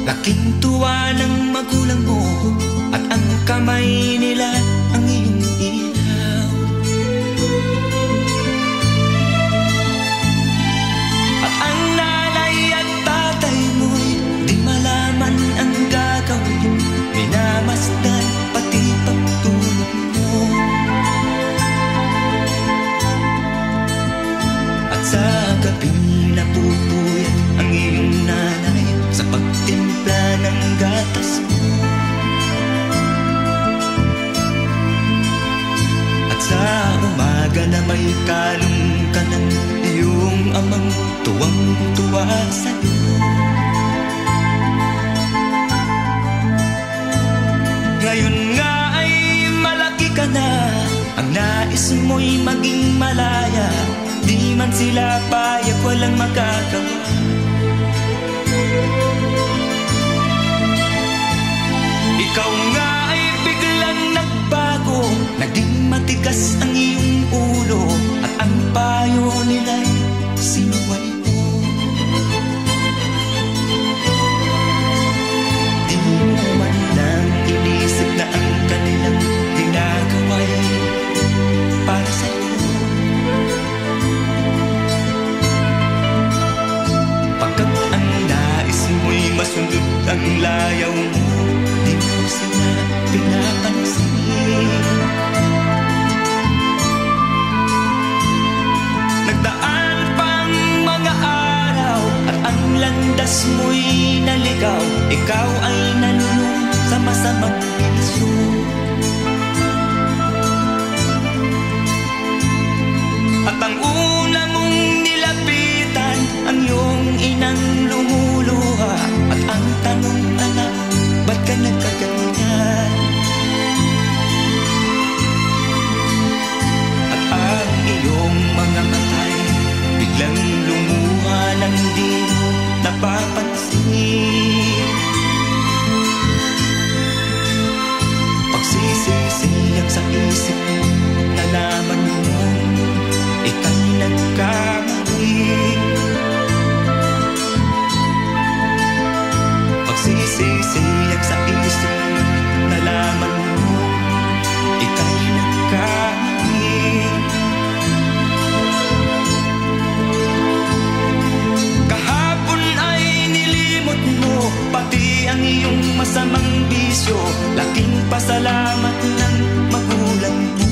Laking tuwa ng magulang mo at ang kamay nila ang iyong ilaw. At ang nanay at tatay mo'y di malaman ang gagawin, minamasdan pati pagtulog mo. At sa gabing napupuyat ang iyong nanay sa pagtimpla ng gatas mo. At sa umaga na may kalong ka ng iyong amang tuwang-tuwa sa'yo. Ngayon nga ay malaki ka na, ang nais mo'y maging malaya. Di man sila payag, walang magagawa. Ikaw nga ay biglang nagbago, naging matigas ang iyong ulo, at ang payo nila'y sinuway mo. Di mo man lang inisip na ang kanilang ginagawa'y para sa'yo. Pagkat ang nais mo'y masunod ang layaw mo, di mo sila pinapansin. Nagdaan pang mga araw at ang landas mo'y naligaw. Ikaw ay nalulung sa masamang bisyo. At ang una mong nilapitan ang iyong inang lumuluha. At ang tanong, anak, ba't ka nagkaganyan? At ang iyong mga matay biglang lumuha nang di mo napapansin. Pagsisisiyang sa isip mo, nalaman mo ika'y nagkamali. Pagsisisiyang sa isip mo, nalaman mo ika'y nagkamali. Kahapon ay nilimot mo pati ang iyong masamang bisyo. Laking pasalamat ng magulang mo.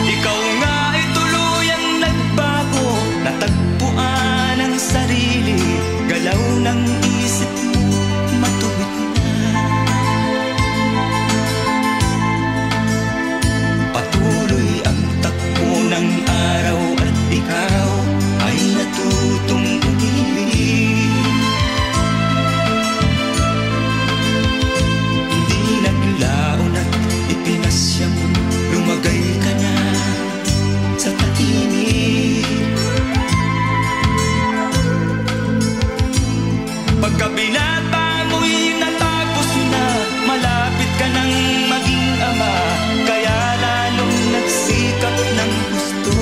Ikaw nga ay tuluyang nagbago, natagpuan ang sarili, galaw ng isip mo matuwid na. Patuloy ang takbo ng araw at ikaw ay natutong umibig. Hindi naglaon at ipinasya mo, lumagay ka na sa tahimik. Pagkabinata mo'y natapos na, malapit ka nang maging ama, kaya lalong nagsikap ng gusto.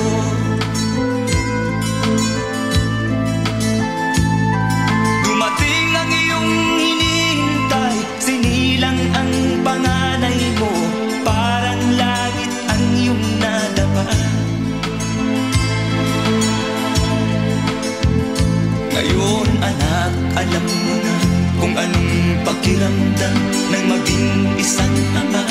Dumating ang iyong hinihintay, sinilang ang panganay mo, parang langit ang iyong nadama. Ngayon anak, alam mo na kung anong pakiramdam ng maging isang ama.